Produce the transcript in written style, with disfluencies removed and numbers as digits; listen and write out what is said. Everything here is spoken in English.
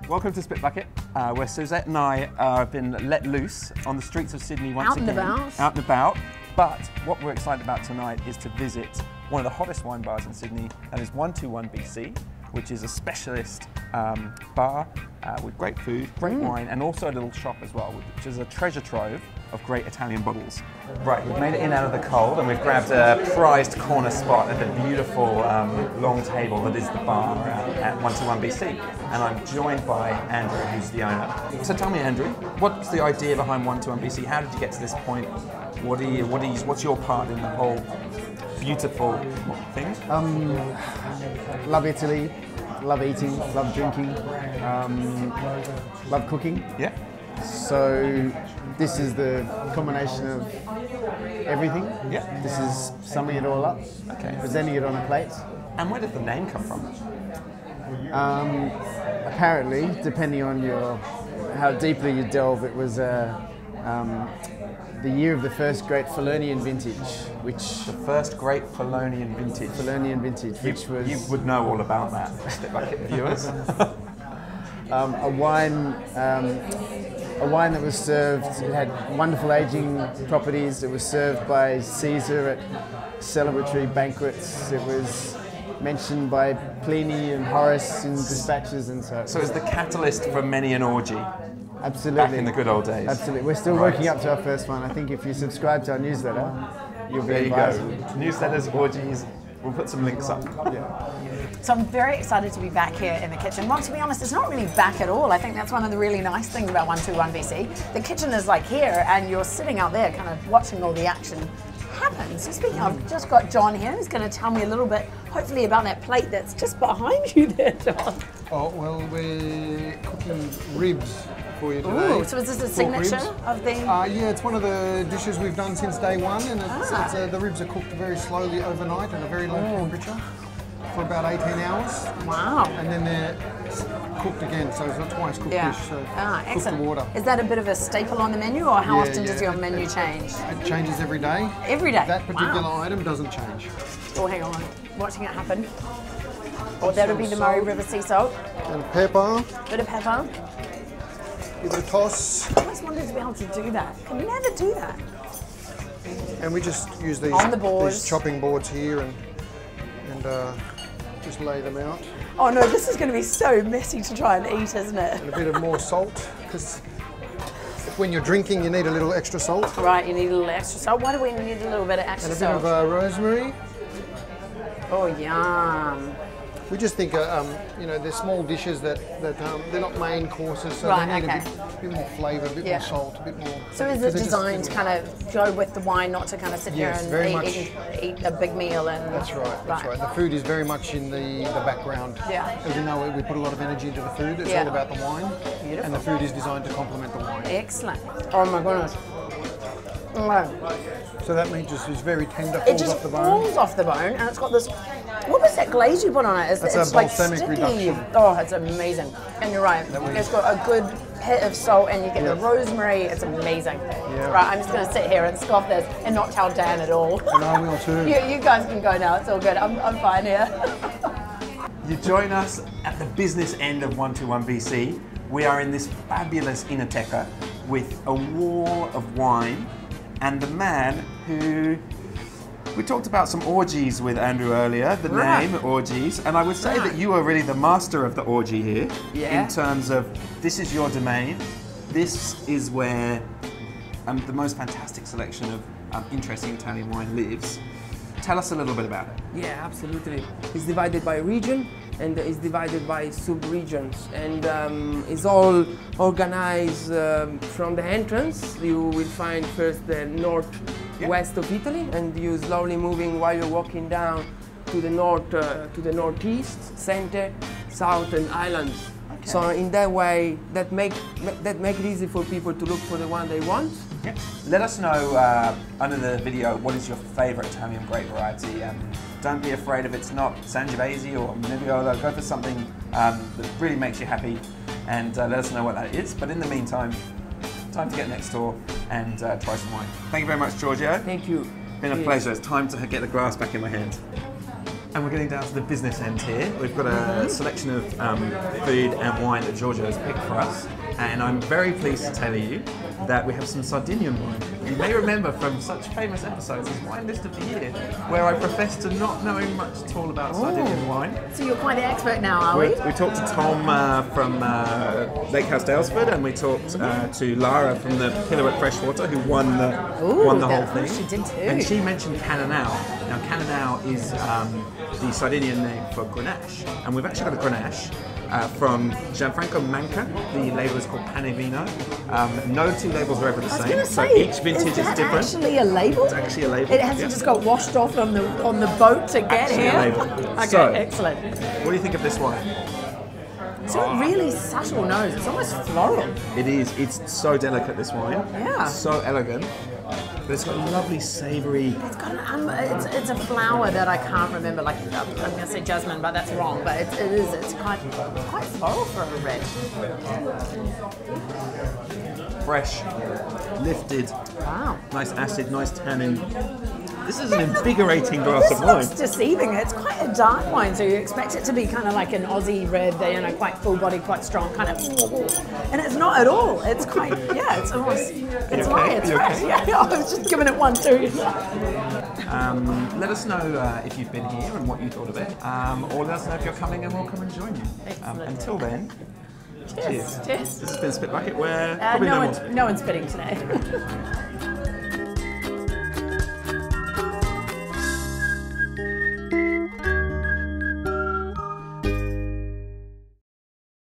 Welcome to Spitbucket, where Suzette and I have been let loose on the streets of Sydney once again. Out and about. But what we're excited about tonight is to visit one of the hottest wine bars in Sydney, that is 121 BC, which is a specialist bar with great food, great wine, and also a little shop as well, which is a treasure trove of great Italian bottles. Right, we've made it in out of the cold and we've grabbed a prized corner spot at the beautiful long table that is the bar at 121 BC. And I'm joined by Andrew, who's the owner. So tell me, Andrew, what's the idea behind 121 BC? How did you get to this point? What's your part in the whole beautiful thing? Love Italy, love eating, love drinking, love cooking. Yeah. So this is the combination of everything. Yeah. This is summing it all up, presenting it on a plate. And where did the name come from? Apparently, depending on how deeply you delve, it was the year of the first great Falernian vintage, which... The first great Falernian vintage. Falernian vintage, which was... You would know all about that, Spitbucket viewers. A wine that was served, it had wonderful aging properties. It was served by Caesar at celebratory banquets. It was mentioned by Pliny and Horace in dispatches and so. So it's the catalyst for many an orgy. Absolutely. Back in the good old days. Absolutely. We're still working up to our first one. I think if you subscribe to our newsletter, you'll be advised. There you go. Newsletters, orgies. We'll put some links up. Yeah. So I'm very excited to be back here in the kitchen. Well, to be honest, it's not really back at all. I think that's one of the really nice things about 121 BC. The kitchen is like here, and you're sitting out there kind of watching all the action happen. So speaking of, I've just got John here who's going to tell me a little bit, hopefully, about that plate that's just behind you there, John. Oh, well, we're cooking ribs for you today. Ooh, so is this a signature of the... yeah, it's one of the dishes we've done since day one, and the ribs are cooked very slowly overnight at a very low temperature for about 18 hours. Wow. And then they're cooked again, so it's a twice cooked dish, so excellent. cooked to order. Is that a bit of a staple on the menu, or how often does your menu change? It changes every day. Every day? That particular item doesn't change. Oh, hang on. Watching it happen. Or that'll be the Murray River sea salt. And pepper. Bit of pepper. Give it a toss. I always wanted to be able to do that. Can never do that. And we just use these, on the boards. these chopping boards here and just lay them out. Oh no, this is going to be so messy to try and eat, isn't it? And a bit of more salt, because when you're drinking you need a little extra salt. Right, you need a little extra salt. Why do we need a little bit of extra salt? And a bit of rosemary. Oh, yum. We just think, they're small dishes that they're not main courses, so they need a bit more flavour, a bit more salt, a bit more. So is it designed to kind of go with the wine, not to kind of sit here and eat a big meal? And That's right, that's right. The food is very much in the background. Yeah. As you know, we put a lot of energy into the food. It's all about the wine. Beautiful. And the food is designed to complement the wine. Excellent. Oh my goodness. So that meat just is very tender, falls off the bone. It just falls off the bone, and it's got this. What was that glaze you put on it? It's a balsamic sticky. reduction. Oh, it's amazing. And you're right. It's got a good hit of salt, and you get the rosemary. It's amazing. Yeah. Right, I'm just going to sit here and scoff this and not tell Dan at all. And I will too. You guys can go now. It's all good. I'm fine here. You join us at the business end of 121 BC. We are in this fabulous Enotica with a wall of wine and the man who... We talked about some orgies with Andrew earlier, the name, orgies, and I would say that you are really the master of the orgy here, in terms of this is your domain, this is where the most fantastic selection of interesting Italian wine lives. Tell us a little bit about it. Yeah, absolutely. It's divided by region and it's divided by sub-regions, and it's all organized from the entrance. You will find first the northwest of Italy, and you slowly moving while you're walking down to the north, to the northeast, center, south, and islands. Okay. So in that way, that make it easy for people to look for the one they want. Yep. Let us know under the video what is your favourite Italian grape variety. Don't be afraid if it's not Sangiovese or Nebbiolo. Go for something that really makes you happy, and let us know what that is. But in the meantime, time to get next door and try some wine. Thank you very much, Giorgio. Thank you. Been a pleasure. It's time to get the glass back in my hand. And we're getting down to the business end here. We've got a selection of food and wine that Georgia has picked for us. And I'm very pleased to tell you that we have some Sardinian wine. You may remember from such famous episodes as Wine List of the Year, where I professed to not knowing much at all about Sardinian wine. So you're quite the expert now, are we? We talked to Tom from Lake House Dalesford, and we talked to Lara from the Pillar at Freshwater, who won the whole thing. She did too. And she mentioned Cananao. Now, Cananao is the Sardinian name for Grenache, and we've actually got a Grenache from Gianfranco Manca. The label is called Panevino. No two labels are ever the same, so each vintage is different. Is that actually a label? It's actually a label. It hasn't just got washed off on the boat to get Actually here? a label. Okay, So, excellent. What do you think of this wine? It's got a really subtle nose. It's almost floral. It is. It's so delicate, this wine. Yeah. So elegant. But it's got a lovely savoury. It's got it's a flower that I can't remember. Like I'm going to say jasmine, but that's wrong. But it is. It's quite floral for a red. Fresh, lifted. Wow. Nice acid, nice tannin. This is an invigorating glass of wine. This looks deceiving. It's quite a dark wine, so you expect it to be kind of like an Aussie red, quite full-bodied, quite strong, kind of. And it's not at all. It's quite, it's almost. It's light. It's fresh. Okay? Yeah, I was just giving it 1, 2. Let us know if you've been here and what you thought of it, or let us know if you're coming, and we'll come and join you. Until then. Cheers. Cheers. This has been Spitbucket, where probably no one's spitting today.